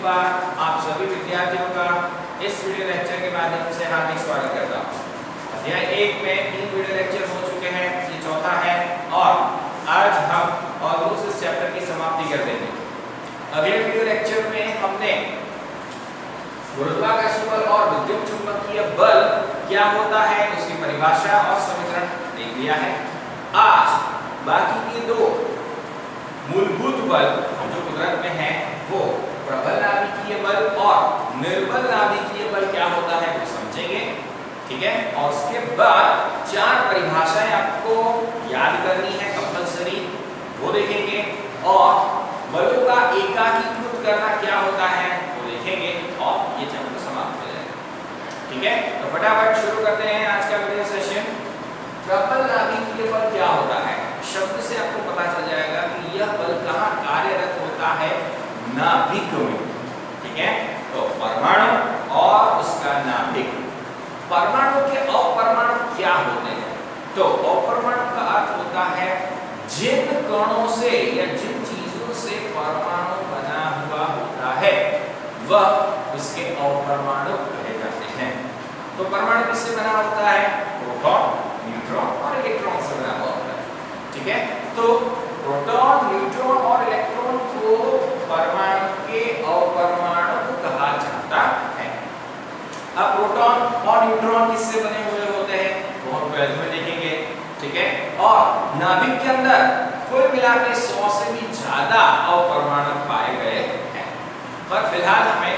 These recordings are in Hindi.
बार आप सभी विद्यार्थियों का इस वीडियो लेक्चर के माध्यम से हार्दिक स्वागत करता हूँ। अध्याय 1 में 3 वीडियो लेक्चर हो चुके हैं, ये चौथा है और आज हम ऑलमोस्ट इस चैप्टर की समाप्ति कर देंगे। अगले वीडियो लेक्चर में हमने गुरुत्वाकर्षण बल और विद्युत चुंबकीय बल क्या होता है उसकी परिभाषा और समीकरण देख लिया है। आज बाकी के दो मूलभूत बल जो कुदरत में है वो प्रबल नाभिकीय बल और निर्बल नाभिकीय बल क्या होता है वो समझेंगे, ठीक है। और उसके बाद 4 परिभाषाएं आपको याद करनी है कंपल्सरी, वो देखेंगे और बलों का एकीकृत करना क्या होता है वो देखेंगे और ये चैप्टर समाप्त हो जाएगा, ठीक है। तो फटाफट शुरू करते हैं आज का वीडियो सेशन। प्रबल नाभिकीय बल क्या होता है? शब्द से आपको पता चल जाएगा कि यह बल कहाँ कार्यरत होता है, नाभिक में, ठीक है। तो परमाणु और उसका नाभिक। परमाणु के अपरमाणु क्या होते हैं? तो अपरमाणु का अर्थ होता है जिन कणों से या जिन चीजों से परमाणु बना हुआ होता है वह उसके अपरमाणु कहे जाते हैं। तो परमाणु किससे बना होता है? प्रोटॉन, न्यूट्रॉन और इलेक्ट्रॉन से बना हुआ होता है, ठीक है। तो प्रोटॉन, न्यूट्रॉन और इलेक्ट्रॉन को परमाणु के अपरमाणु कहा जाता है। अब प्रोटॉन और न्यूट्रॉन किससे बने हुए होते हैं वो हम 12th में देखेंगे, ठीक है। और नाभिक के अंदर कुल मिलाकर 100 से भी ज्यादा अपरमाणु पाए गए हैं, पर फिलहाल हमें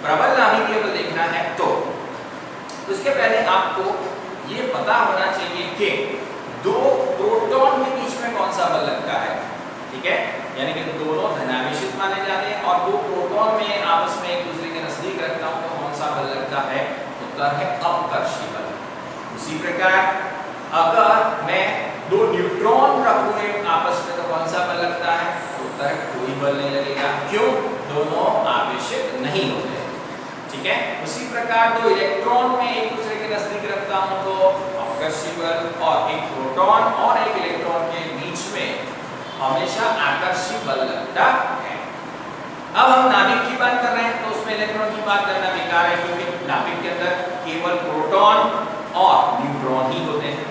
प्रबल नाभिकीय बल देखना है। तो उसके पहले आपको ये पता होना चाहिए कि दो प्रोटॉन के बीच में कौन सा बल लगता है, ठीक है। यानी कि दोनों धनावेशित माने जाते हैं और दो प्रोटॉन में आपस में एक दूसरे के नजदीक रखता हूं तो कौन सा बल लगता है? उत्तर है अपकर्षी बल। उसी प्रकार अगर मैं दो न्यूट्रॉन रखूं आपस में तो कौन सा बल लगता है? उत्तर है कोई बल नहीं लगेगा। क्यों? दोनों आवेशित नहीं होते, ठीक है। उसी प्रकार दो इलेक्ट्रॉन में एक दूसरे के नजदीक रखता हूं तो अपकर्षी बल, और एक प्रोटॉन और एक इलेक्ट्रॉन के बीच में हमेशा आकर्षी बल लगता है। अब हम नाभिक की बात कर रहे हैं तो उसमें इलेक्ट्रॉन की बात करना बेकार है क्योंकि नाभिक के अंदर केवल प्रोटॉन और न्यूट्रॉन ही होते हैं।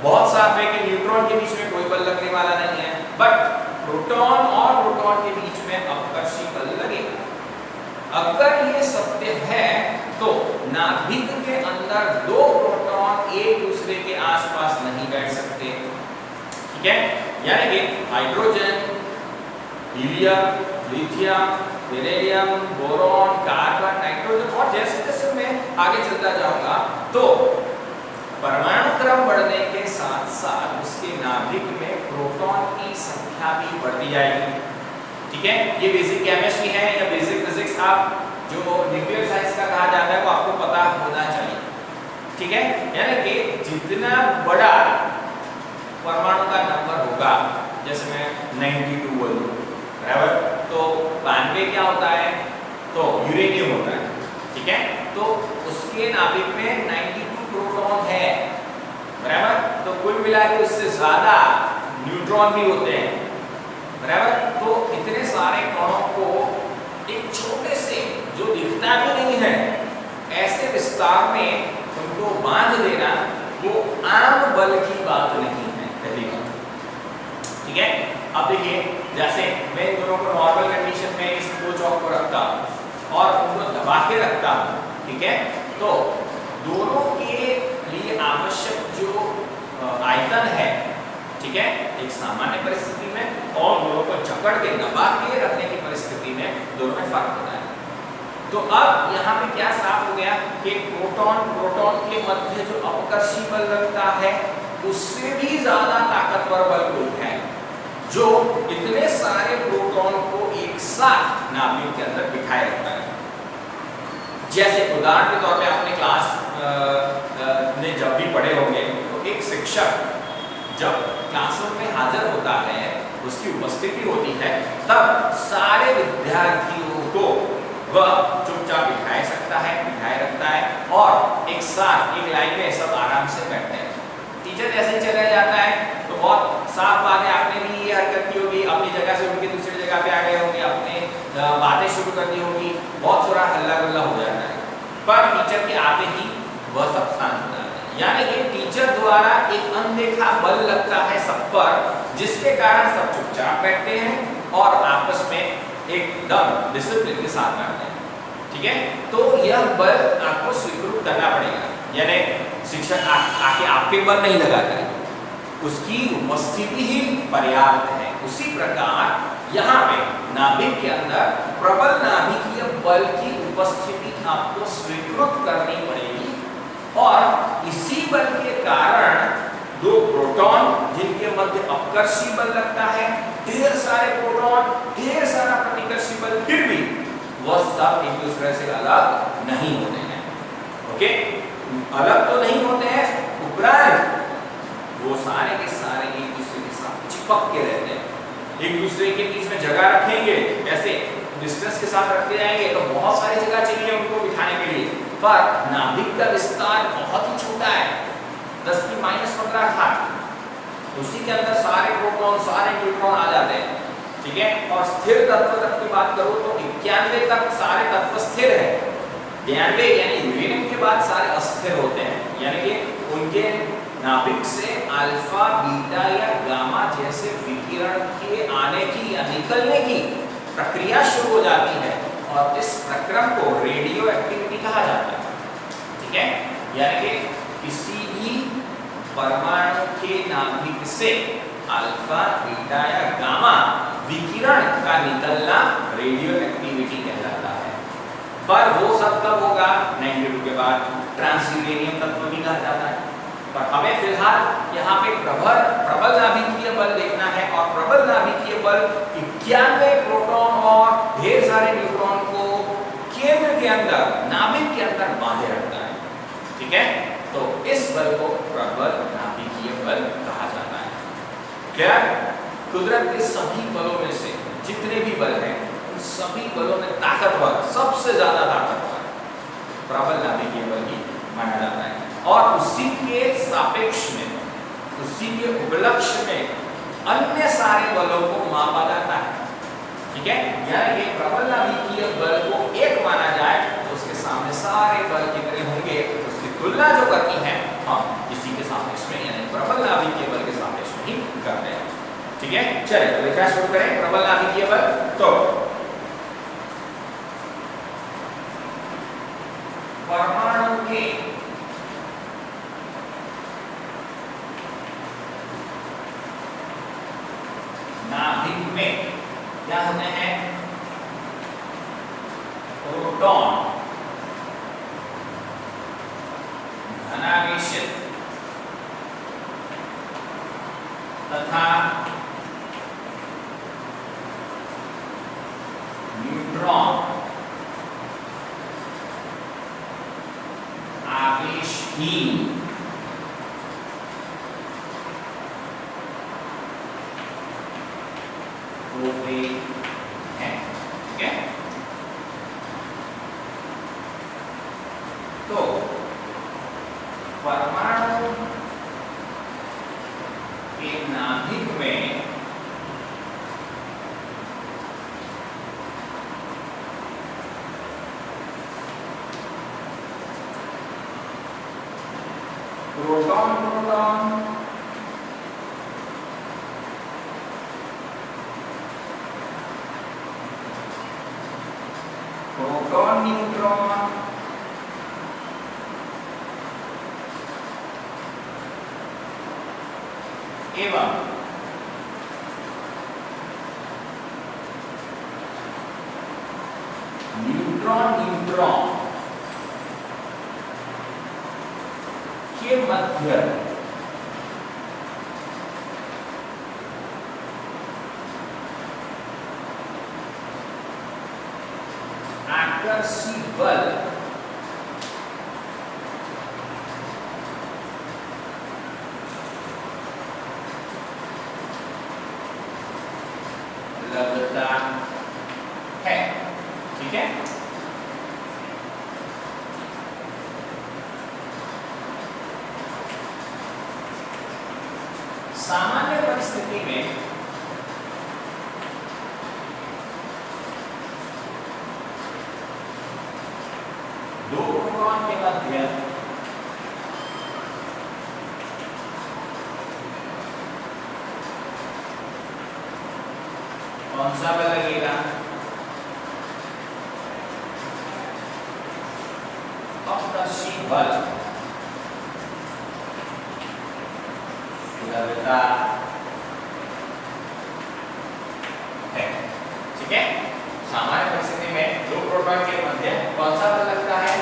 बहुत साफ है कि न्यूट्रॉन के बीच में कोई बल लगने वाला नहीं है, बट प्रोटॉन और प्रोटॉन के बीच में अपकर्षी बल लगेगा। अगर ये सत्य है तो नाभिक के अंदर दो प्रोटॉन एक दूसरे के आसपास नहीं बैठ सकते, ठीक है। यानी कि hydrogen, helium, lithium, beryllium, boron, carbon, nitrogen और जैसे जैसे मैं आगे चलता जाऊंगा तो परमाणु क्रम बढ़ने के साथ साथ उसके नाभिक में प्रोटॉन की संख्या भी बढ़ती जाएगी, ठीक है। ये बेसिक केमिस्ट्री है या बेसिक फिजिक्स, आप जो न्यूक्लियर साइंस का कहा जाता है वो आपको पता होना चाहिए, ठीक है। यानी कि जितना बड़ा परमाणु का नंबर होगा, जैसे मैं 92 बोलूं, बराबर, तो 92 क्या होता है? तो यूरेनियम होता है, ठीक है। तो उसके नाभिक में 92 प्रोटॉन है, बराबर। तो कुल मिलाकर उससे ज्यादा न्यूट्रॉन भी होते हैं, बराबर। तो इतने सारे कणों को एक छोटे से जो दिखता भी नहीं है ऐसे विस्तार में उनको बांध देना वो आम बल की बात नहीं है, पहली बात, ठीक है। अब देखिए, जैसे मैं इन दोनों को नॉर्मल कंडीशन में इस दो चौक को रखता हूं और उनको दबा के रखता हूं, ठीक है। तो दोनों के लिए आवश्यक जो आयतन है, ठीक है, एक सामान्य परिस्थिति में और दोनों को जकड़ के दबा के रखने की परिस्थिति में दोनों में फर्क होता है। तो अब यहाँ पे क्या साफ हो गया कि प्रोटॉन के मध्य जो अपकर्षी बल लगता है उससे भी ज्यादा ताकतवर बल कोई है जो इतने सारे प्रोटॉन को एक साथ नाभिक के अंदर बिठाए रखता है। जैसे उदाहरण के तौर पे आपने क्लास में जब भी पढ़े होंगे तो एक शिक्षक जब क्लासरूम में हाजिर होता है, उसकी उपस्थिति होती है, तब सारे विद्यार्थियों को वह चुपचाप बिठाए सकता है, बिठाए रखता है और एक साथ एक लाइन में सब आराम से बैठते हैं। टीचर जैसे ही चला जाता है तो बहुत साफ बात है, आपने भी ये हरकत की होगी, अपनी जगह से उनके दूसरी जगह पे आ गए होंगे, अपने बातें शुरू करनी होगी, बहुत सारा हल्ला गुल्ला हो जाता है, पर टीचर के आते ही वह सब शांत हो जाता है। यानी कि टीचर द्वारा एक अनदेखा बल लगता है सब पर, जिसके कारण सब चुपचाप बैठते हैं और आपस में एकदम डिसिप्लिन के साथ बैठते हैं। ठीक है, तो यह बल आपको स्वीकृत करना पड़ेगा, यानी शिक्षक आके आपके बल नहीं लगाता है, उसकी उपस्थिति ही पर्याप्त है। उसी प्रकार यहाँ पे नाभिक के अंदर प्रबल नाभिकीय बल की उपस्थिति आपको स्वीकृत करनी पड़ेगी, और इसी बल के कारण दो प्रोटॉन जिनके मध्य अपकर्षी बल लगता है, ढेर सारे प्रोटॉन, ढेर सारा प्रतिकर्षी बल, फिर भी वह सब एक दूसरे से अलग नहीं होते हैं। ओके, अलग तो नहीं होते हैं, उपरांत वो सारे के सारे एक दूसरे के साथ चिपक के रहते हैं, एक दूसरे के बीच में जगह रखेंगे, ऐसे डिस्टेंस के साथ रखते जाएंगे तो बहुत सारी जगह चाहिए उनको बिठाने के लिए, पर नाभिक का विस्तार बहुत ही छोटा है, 10 की -15 था, उसी के अंदर सारे प्रोटॉन सारे न्यूट्रॉन आ जाते हैं। ठीक है, और स्थिर तत्व तक की बात करो तो 91 तक सारे तत्व स्थिर है, 92 यानी यूरेनियम के बाद सारे अस्थिर होते हैं, यानी कि उनके नाभिक से अल्फा बीटा या गामा जैसे विकिरण के आने की या निकलने की प्रक्रिया शुरू हो जाती है, और इस प्रक्रम को रेडियो एक्टिविटी कहा जाता है। ठीक है, यानी कि किसी भी परमाणु के नाभिक से अल्फा बीटा या गामा विकिरण का निकलना रेडियो एक्टिविटी कहलाता है। पर वो सब कब होगा? 92 के बाद ट्रांसयूरेनियम तत्व भी कहा जाता है। पर हमें फिलहाल यहाँ पे प्रबल नाभिकीय बल देखना है, और प्रबल नाभिकीय बल 91 प्रोटॉन और ढेर सारे न्यूट्रॉन को केंद्र के अंदर, नाभिक के अंदर बांधे रखता है। ठीक है, तो इस बल को प्रबल नाभिकीय बल कहा जाता है। क्लियर? कुदरत के सभी बलों में से जितने भी बल हैं, उन सभी बलों में ताकतवर, सबसे ज्यादा ताकतवर प्रबल नाभिकीय बल ही माना जाता है, और उसी के सापेक्ष में, उसी के उपलक्ष्य में अन्य सारे बलों को मापा जाता है। ठीक है, यानी कि प्रबल नाभिकीय बल को एक माना जाए तो उसके सामने सारे बल कितने होंगे, उसकी तुलना जो करनी है हम इसी के सापेक्ष में, यानी प्रबल नाभिकीय बल के सापेक्ष में ही करते हैं। ठीक है, चलिए तो लिखना शुरू करें। प्रबल नाभिकीय बल, तो परमाणु के नाभिक में क्या होते हैं? प्रोटॉन धनावेशित तथा न्यूट्रॉन आवेशहीन होते हैं। ठीक है, तो परमाणु के नाभिक में प्रोटॉन न्यूट्रॉन एवं न्यूट्रॉन के मध्य आकर्षी बल लगता है। ठीक है, सामान्य परिस्थिति में दो प्रोटॉन के मध्य कौन सा बल लगेगा? अपकर्षी बल लगता है। ठीक है, सामान्य परिस्थिति में दो प्रोटॉन के मध्य कौन सा बल लगता है?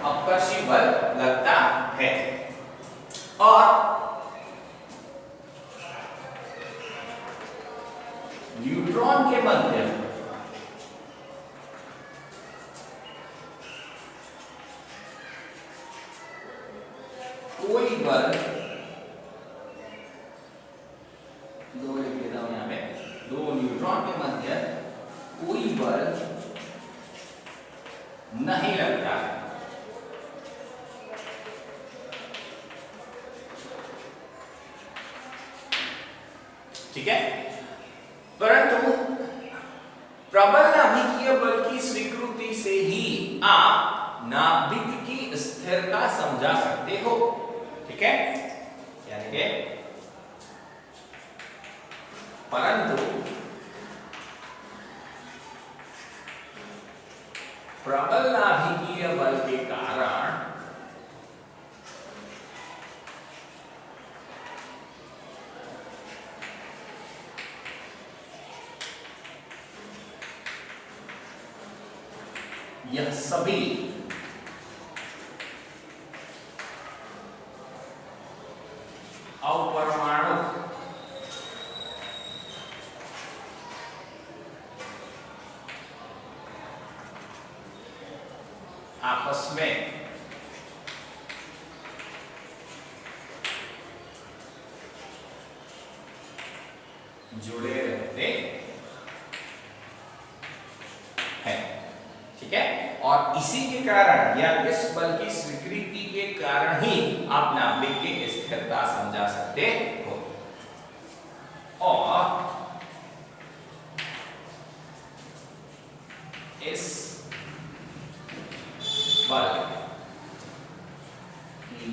अपकर्षी बल लगता है। और न्यूट्रॉन के मध्य कोई बल, दो लिख देता हूं यहां पे, दो न्यूट्रॉन के मध्य कोई बल नहीं लगता है। ठीक है, परंतु प्रबल नाभिकीय बल की स्वीकृति से ही आप नाभिक की स्थिरता समझा सकते हो। ठीक है, यानी कि परंतु प्रबल नाभिकीय बल के कारण यह सभी अपरमाणु आपस में जुड़े रहते हैं। ठीक है, और इसी के कारण या इस बल की स्वीकृति के कारण ही आप नाभिक की स्थिरता समझा सकते हो। और इस बल की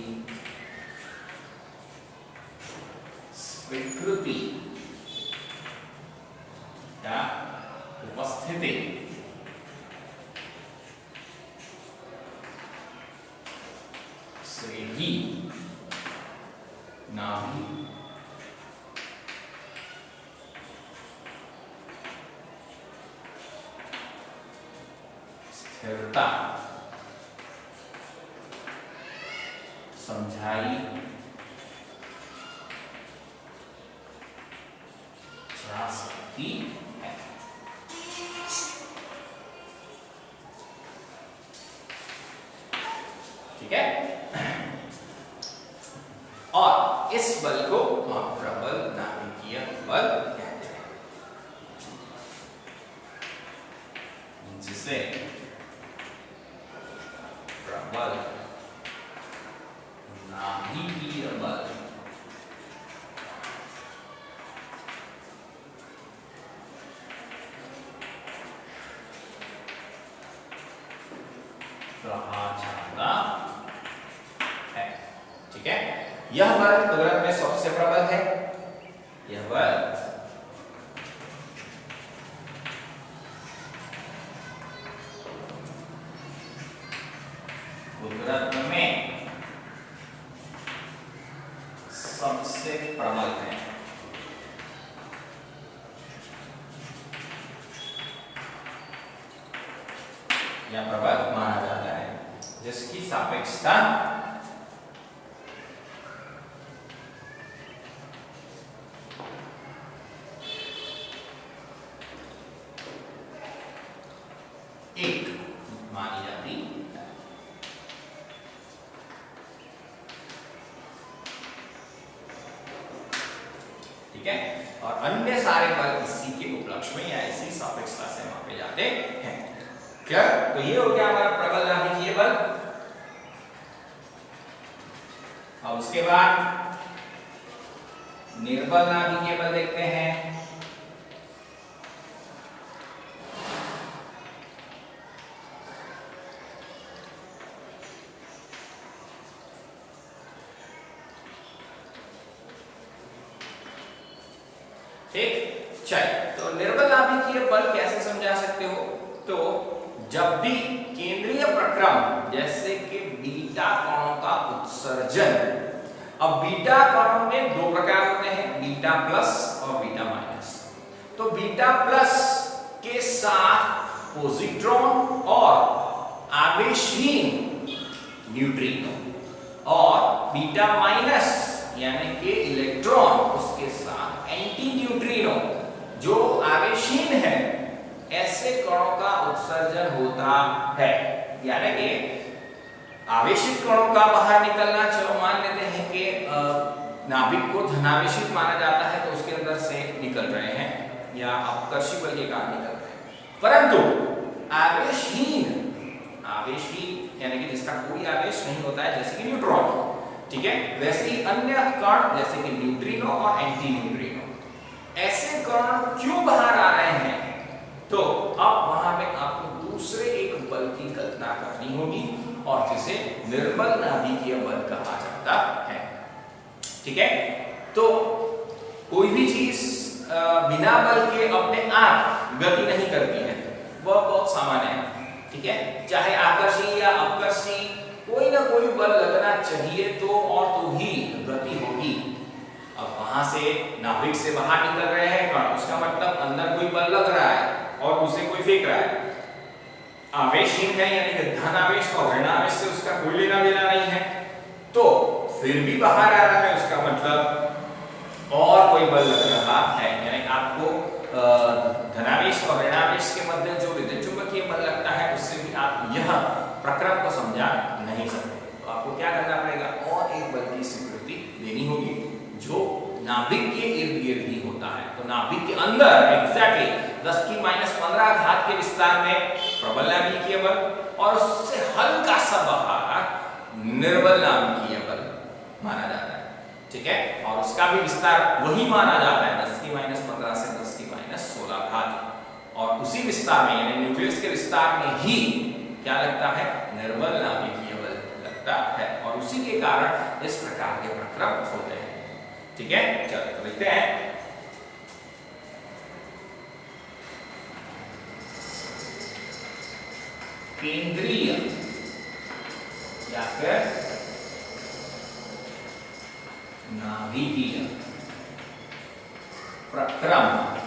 स्वीकृति या उपस्थिति से ही नाभिक स्थिरता समझाई जा सकती है। ठीक है, और इस बल को हम प्रबल नाभिकीय बल कहते हैं, जिसे प्रबल नाभिकीय बल कहा जाता है। ठीक है, यह बल तुरंत में सबसे प्रबल है। यह बल कुदरत में सबसे प्रबल है। या प्रबल माना जाता है, जिसकी सापेक्षता एक मानी जाती है। ठीक है, और अन्य सारे बल इसी के उपलक्ष्य में या इसी सापेक्षता से मापे जाते हैं। क्या? तो ये हो गया हमारा प्रबल नाभिकीय बल। अब उसके बाद निर्बल नाभिकीय बल देखते हैं। ठीक, चलिए तो निर्बल नाभिकीय बल कैसे समझा सकते हो? तो जब भी केंद्रीय प्रक्रम जैसे कि बीटा कणों का उत्सर्जन, अब बीटा कणों में दो प्रकार होते हैं, बीटा प्लस और बीटा माइनस। तो बीटा प्लस के साथ पॉजिट्रॉन और आवेशहीन न्यूट्रिनो, और बीटा माइनस यानी कि इलेक्ट्रॉन उसके साथ एंटी न्यूट्रिनो जो आवेशहीन है, ऐसे कणों का उत्सर्जन होता है। यानी कि आवेशित कणों का बाहर निकलना, चलो मान लेते हैं कि नाभिक को धनावेशित माना जाता है तो उसके अंदर से निकल रहे हैं या अपकर्षी बल के कारण निकल रहे हैं, परंतु आवेशहीन यानी कि जिसका कोई आवेश नहीं होता है, जैसे कि न्यूट्रॉन, ठीक है, वैसे ही अन्य कण जैसे कि न्यूट्रिनो और एंटी न्यूट्रिनो, ऐसे कण क्यों बाहर आ रहे हैं? तो अब वहां पे आपको दूसरे एक बल की कल्पना करनी होगी और जिसे निर्बल नाभिकीय बल कहा जाता है। ठीक है, तो कोई भी चीज बिना बल के अपने आप गति नहीं करती है, वह बहुत सामान्य है। ठीक है, चाहे आकर्षी या अपकर्षी कोई ना कोई बल लगना चाहिए तो, और तो ही गति होगी। अब वहां से नाभिक से बाहर निकल रहे हैं कण, उसका मतलब अंदर कोई बल लग रहा है और उसे कोई फेंक रहा है। आवेशहीन है यानी कि धन आवेश और ऋण आवेश से उसका कोई लेना देना नहीं है, तो फिर भी बाहर आ रहा है, उसका मतलब और कोई बल लग रहा है। यानी आपको धनावेश और ऋणावेश के मध्य जो विद्युत चुंबकीय बल लगता है, उससे भी आप यह प्रक्रम को समझा नहीं सकते। तो आपको क्या करना पड़ेगा, और एक बल की स्वीकृति देनी होगी जो नाभिक के इर्द गिर्द ही होता है। तो नाभिक के अंदर एग्जैक्टली 10⁻15 घात के विस्तार में प्रबल नाभिकीय बल, और उससे हल्का सा बाहर निर्बल नाभिकीय बल माना जाता है। ठीक है, और उसका भी विस्तार वही माना जाता है 10⁻15 से 10⁻16 घात, और उसी विस्तार में यानी न्यूक्लियस के विस्तार में ही क्या लगता है, निर्बल नाभिकीय बल लगता है, और उसी के कारण इस प्रकार के प्रक्रम होते हैं। ठीक है, चलो तो देखते हैं। केंद्रीय या फिर नाभिकीय प्रक्रम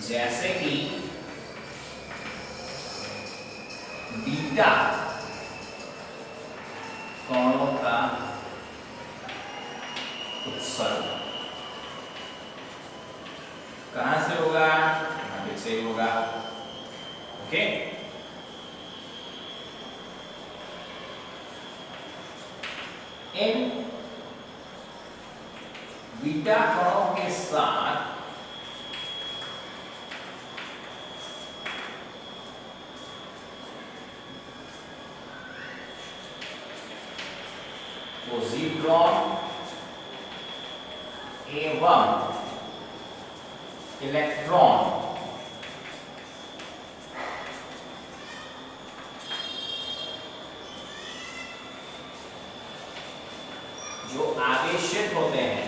जैसे कि बीटा कणों का उत्सर्जन कहां से होगा, नाभिक से होगा। ओके, इन बीटा कणों के साथ पॉजिट्रॉन एवं इलेक्ट्रॉन जो आवेशित होते हैं,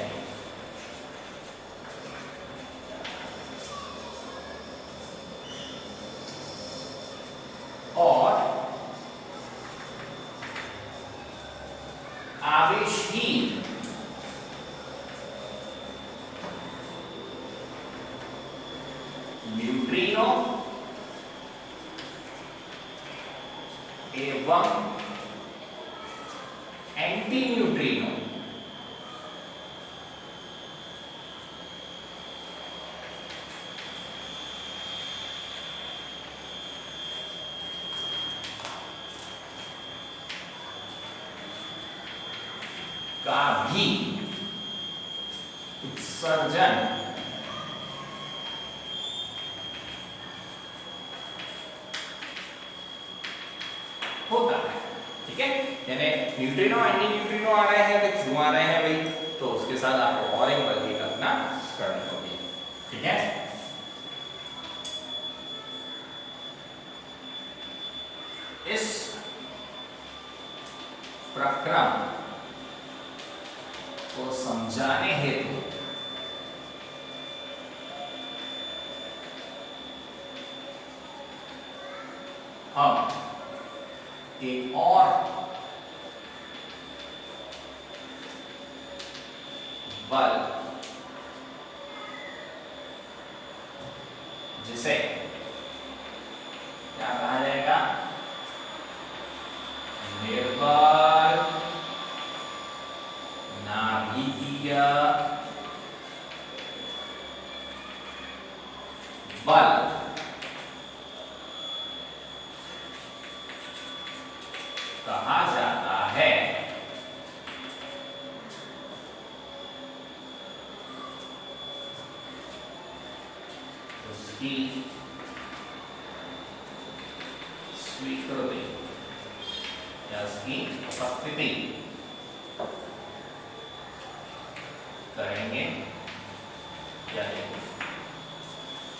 और आवेशहीन न्यूट्रिनो एवं एंटी न्यूट्रिनो का भी उत्सर्जन होता है। ठीक है, यानी न्यूट्रिनो एंटी न्यूट्रिनो आ रहे हैं तो क्यों आ रहे हैं भाई, तो उसके साथ आपको और एक बल की कल्पना करनी होगी। ठीक है, इस प्रक्रम को समझाने हेतु हम एक और बल जिसे क्या कहा जाएगा, निर्बल नाभिकीय बल कहा जाता है। उसकी स्वीकृति या उसकी उपस्थिति करेंगे या नहीं।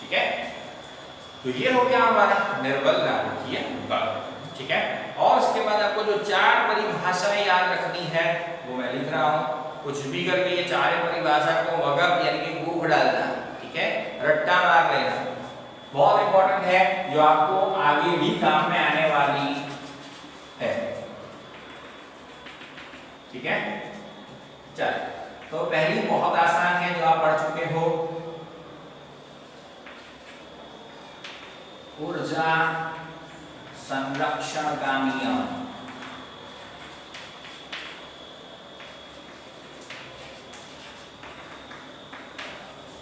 ठीक है, तो ये हो गया हमारा निर्बल नाभिकीय बल। ठीक है, और उसके बाद आपको जो चार परिभाषाएं याद रखनी है वो मैं लिख रहा हूं। कुछ भी करके ये चार परिभाषा को मगब यानी कि गूफ डालना, ठीक है, रट्टा मार लेना, बहुत इंपॉर्टेंट है, जो आपको आगे भी काम में आने वाली है। ठीक है, चलिए, तो पहली बहुत आसान है जो आप पढ़ चुके हो, ऊर्जा संरक्षण का नियम।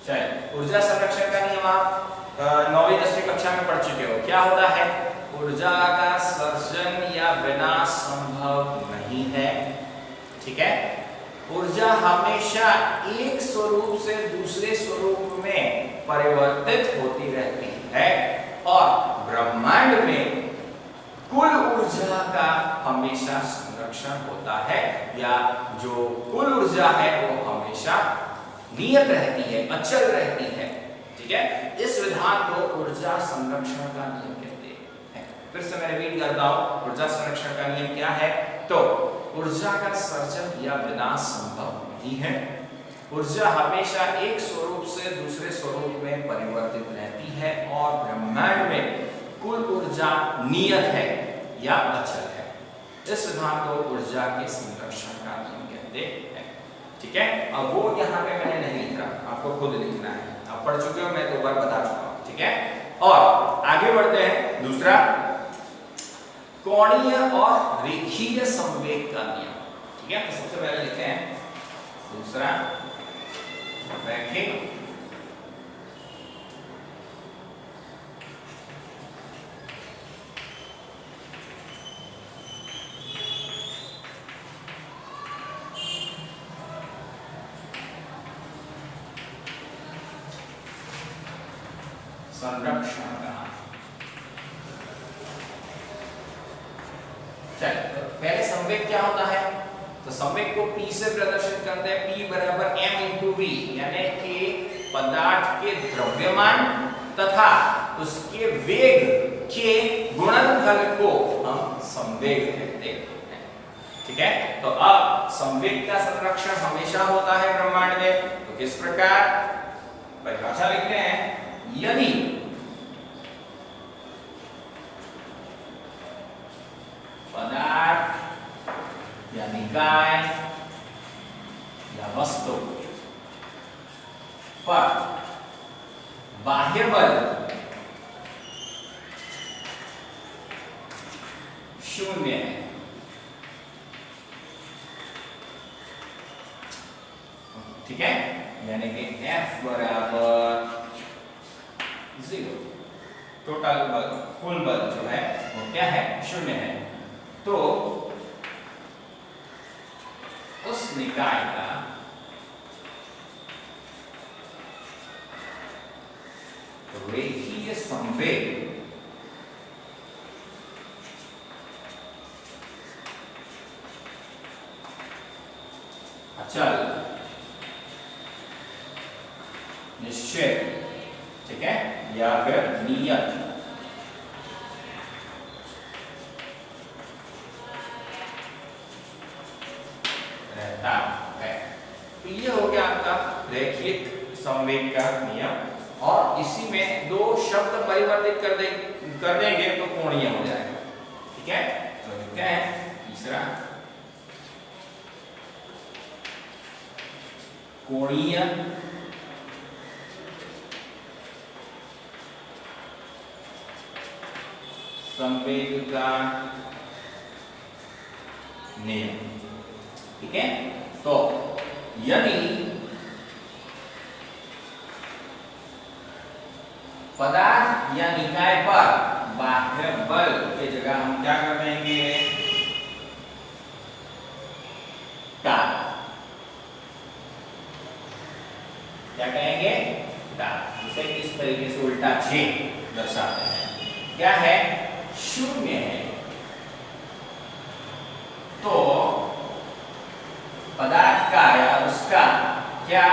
चलिए, ऊर्जा संरक्षण का नियम आप 9वीं 10वीं कक्षा में पढ़ चुके हो। क्या होता है, ऊर्जा का सर्जन या विनाश संभव नहीं है। ठीक है, ऊर्जा हमेशा एक स्वरूप से दूसरे स्वरूप में परिवर्तित होती रहती है और ब्रह्मांड में कुल ऊर्जा का हमेशा संरक्षण होता है, या जो कुल ऊर्जा है वो हमेशा नियत रहती है, अचल रहती है। ठीक है, इस विधान को ऊर्जा संरक्षण का नियम कहते हैं। फिर से मैं रिपीट करता हूं, ऊर्जा संरक्षण का नियम क्या है, तो ऊर्जा का सर्जन या विनाश संभव नहीं है। ऊर्जा हमेशा एक स्वरूप से दूसरे स्वरूप में परिवर्तित रहती है और ब्रह्मांड में कुल ऊर्जा नियत है या अचल है। इस विधान को ऊर्जा के संरक्षण का नियम कहते हैं। ठीक है, अब वो यहाँ पे मैंने नहीं लिखा, आपको खुद लिखना है। आप पढ़ चुके हो, मैं 2 बार बता चुका हूँ। ठीक है, और आगे बढ़ते हैं। दूसरा, कोणीय और रेखीय संवेग का नियम। ठीक है, तो सबसे पहले लिखते हैं दूसरा, रैखिक संरक्षण का। चलिए, तो पहले संवेग क्या होता है, तो संवेग को P से प्रदर्शित करते हैं। P बराबर m इंटू v, यानी कि पदार्थ के द्रव्यमान तथा उसके वेग के गुणनफल को हम संवेग कहते हैं। ठीक है, तो अब संवेग का संरक्षण हमेशा होता है ब्रह्मांड में। तो किस प्रकार परिभाषा लिखते हैं, यदि पदार्थ या निकाय या वस्तु पर बाह्य बल 0 है, ठीक है, यानी कि F बराबर 0, टोटल बल, कुल बल जो है वो क्या है, 0 है, तो उस निकाय का रेखीय संवेग अचल, निश्चित, ठीक है, या फिर नियत रहता है। तो ये हो संवेग का नियम, और इसी में दो शब्द परिवर्तित कर देंगे तो कोणीय हो जाएगा। ठीक है, तो क्या है तीसरा, कोणीय संवेग का नियम। ठीक है, तो यदि पदार्थ या निकाय पर बाह्य बल की जगह हम क्या कर देंगे, टाल, क्या कहेंगे, टाल। इसे किस तरीके से उल्टा जे दर्शाते हैं, क्या है, शून्य है, तो पदार्थ का या उसका क्या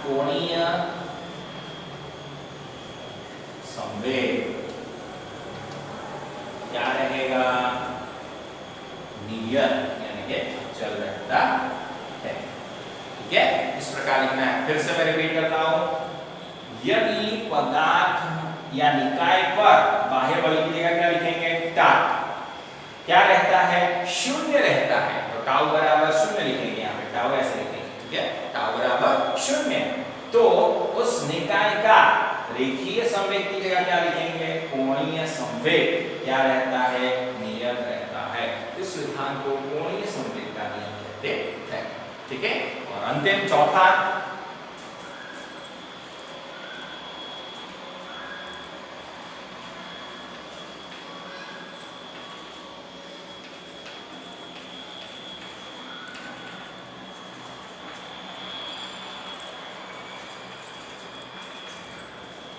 कोणीय संवेग क्या रहेगा, नियत, यानी कि चल रहता है। ठीक है, इस प्रकार लिखना है। फिर से मैं रिपीट करता हूं, यदि पदार्थ या निकाय पर बाह्य बल की जगह क्या लिखेंगे, टाल, क्या रहता है, शून्य रहता है, तो टाउ बराबर शून्य लिखेंगे, यहाँ पे टाउ ऐसे लिखेंगे। ठीक है, टाउ बराबर शून्य, तो उस निकाय का रेखीय संवेग की जगह क्या लिखेंगे, कोणीय संवेग क्या रहता है, नियत रहता है। इस सिद्धांत को कोणीय संवेग का नियम कहते हैं। ठीक है, और अंतिम चौथा,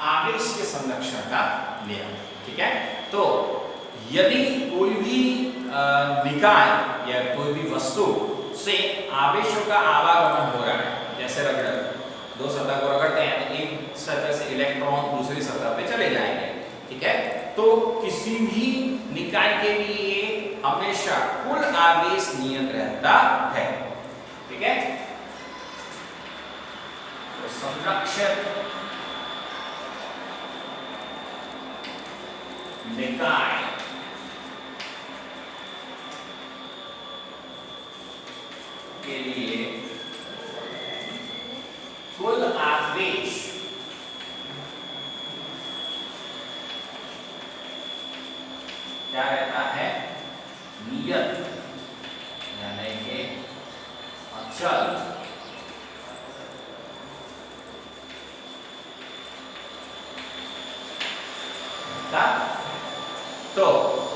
आवेश के संरक्षण का नियम। ठीक है, तो यदि कोई भी निकाय या कोई भी वस्तु से आवेशों का आवागमन हो रहा है, जैसे रगड़, दो सतह को रगड़ते हैं तो एक सतह से इलेक्ट्रॉन दूसरी सतह पे चले जाएंगे। ठीक है, तो किसी भी निकाय के लिए हमेशा कुल आवेश नियत रहता है। ठीक है, तो संरक्षक निकाय के लिए कुल आवेश क्या रहता है, नियत, यानी कि अचल। तो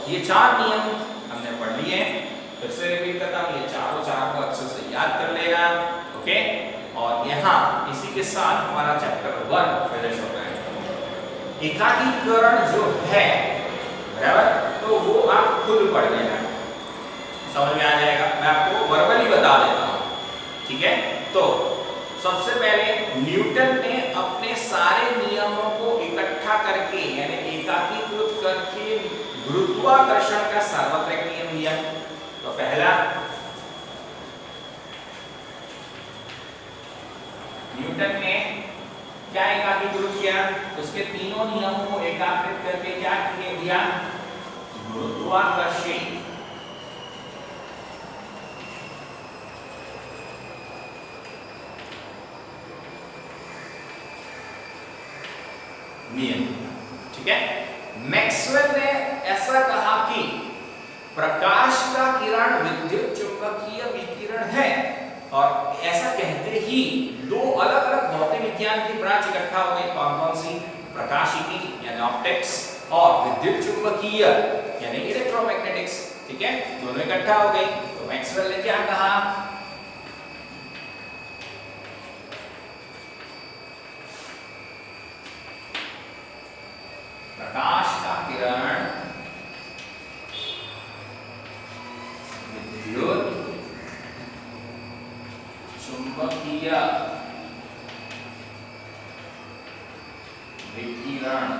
ये चार नियम हमने पढ़ लिए, फिर से रिपीट करता हूं, ये चार को अच्छे से याद कर लेगा। ओके, और यहाँ इसी के साथ हमारा चैप्टर 1 फिनिश हो रहा है। एकाकीकरण जो है, बराबर, तो वो आप खुद पढ़ लेना, समझ में आ जाएगा। मैं आपको वर्बली बता देता हूँ। ठीक है, तो सबसे पहले न्यूटन ने अपने सारे नियमों को इकट्ठा करके, यानी एकाकीकृत करके गुरुत्वाकर्षण का सार्वत्रिक नियम दिया। तो पहला, न्यूटन ने क्या एकाकीकृत किया, उसके तीनों नियमों को एकाकृत करके क्या दिया, गुरुत्वाकर्षण नियम। ठीक है, मैक्सवेल ने ऐसा कहा कि प्रकाश का किरण विद्युत चुंबकीय विकिरण है, और ऐसा कहते ही दो अलग अलग भौतिक विज्ञान की ब्रांच इकट्ठा हो गई। कौन कौन सी, प्रकाशिकी यानी ऑप्टिक्स और विद्युत चुंबकीय यानी इलेक्ट्रोमैग्नेटिक्स। ठीक है, दोनों इकट्ठा हो गई। तो मैक्सवेल ने क्या कहा, प्रकाश का किरण विद्युत चुंबकीय विकिरण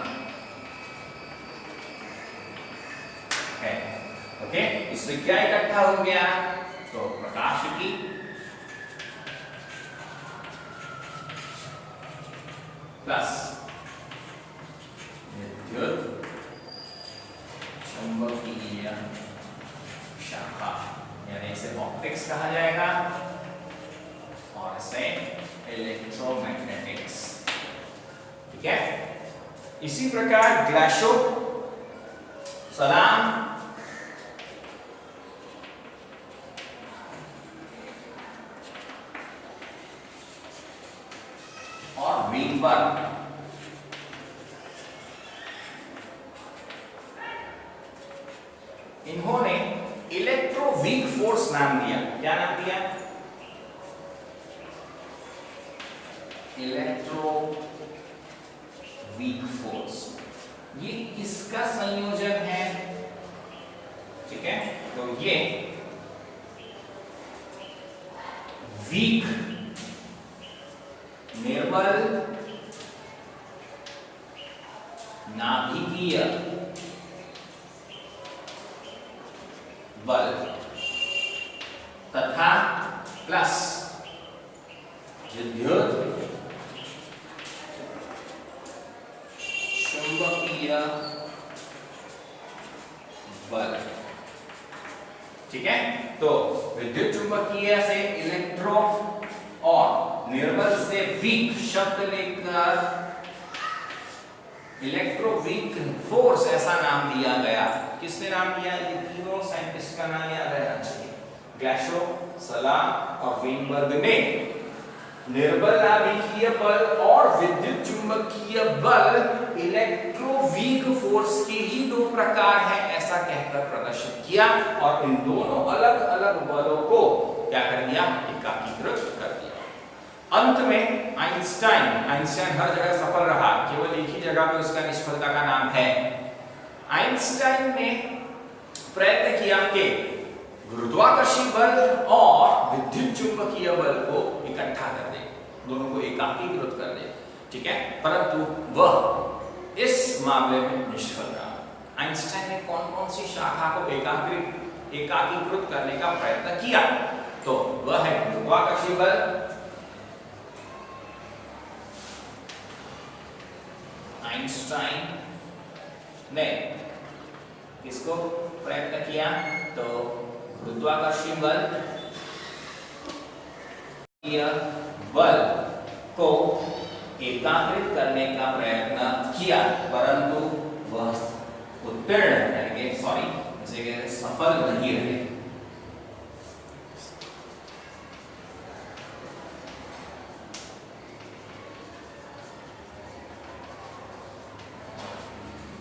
है। ओके, इससे क्या इकट्ठा हो गया, तो प्रकाश की प्लस विद्युत चुंबकीय शाखा, यानी इसे ऑप्टिक्स कहा जाएगा और इसे इलेक्ट्रोमैग्नेटिक्स। ठीक है, इसी प्रकार ग्लासो सलाम और वीनबर्ग इन्होंने इलेक्ट्रोवीक फोर्स नाम दिया। क्या नाम दिया? Electroweak force. ये किसका संयोजन है? ठीक है, तो ये वीक निर्बल नाभिकीय बल तथा प्लस विद्युत चुंबकीय बल। ठीक है, तो विद्युत चुंबकीय से इलेक्ट्रो और निर्बल से वीक शब्द लेकर इलेक्ट्रोवीक फोर्स ऐसा नाम दिया गया। किसने नाम दिया? ये तीनों साइंटिस्ट का नाम याद रहना चाहिए, ग्लासो, सलाम और वीनबर्ग ने निर्बल नाभिकीय बल और विद्युत चुंबकीय बल इलेक्ट्रोवीक फोर्स के ही दो प्रकार हैं ऐसा कहकर प्रदर्शित किया और इन दोनों अलग अलग बलों को क्या कर दिया? एकीकृत कर दिया। अंत में आइंस्टाइन हर जगह सफल रहा, केवल एक ही जगह पे उसका निष्फलता का नाम है। आइंस्टाइन ने प्रयत्न किया कि गुरुत्वाकर्षण बल और विद्युत चुंबकीय बल को इकट्ठा कर दे, दोनों को एकीकृत कर दे। ठीक है, परंतु वह इस मामले में निष्फल रहा। आइंस्टाइन ने कौन कौन सी शाखा को एकीकृत करने का प्रयत्न किया? तो वह है गुरुत्वाकर्षण बल, आइंस्टाइन ने किसको प्रयत्न किया? तो गुरुत्वाकर्षण बल को एकीकृत करने का प्रयत्न किया, परंतु वह सफल नहीं रहे।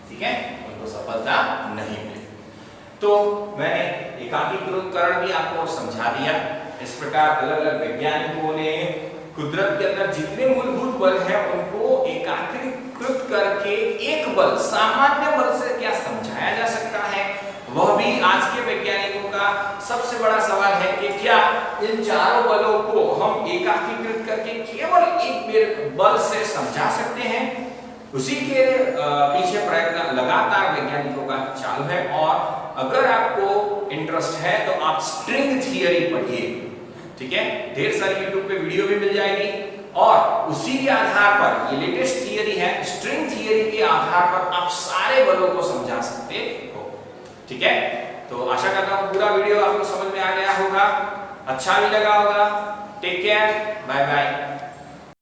ठीक है, उनको सफलता नहीं मिली। तो मैंने एकीकृतकरण भी आपको समझा दिया। इस प्रकार अलग अलग वैज्ञानिकों ने कुदरत के अंदर जितने मूलभूत बल हैं उनको एकीकृत करके एक बल, सामान्य बल से क्या समझाया जा सकता है, वह भी आज के वैज्ञानिकों का सबसे बड़ा सवाल है कि क्या इन चारों बलों को हम एकीकृत करके केवल एक बल से समझा सकते हैं। उसी के पीछे प्रयत्न लगातार वैज्ञानिकों का चालू है और अगर आपको इंटरेस्ट है तो आप स्ट्रिंग थियरी पढ़िए। ठीक है, ढेर सारी YouTube पे वीडियो भी मिल जाएगी और उसी के आधार पर, ये लेटेस्ट थियरी है, स्ट्रिंग थियरी के आधार पर आप सारे बलों को समझा सकते हो। ठीक है, तो आशा करता हूँ पूरा वीडियो आपको समझ में आ गया होगा, अच्छा भी लगा होगा। Take care, bye bye.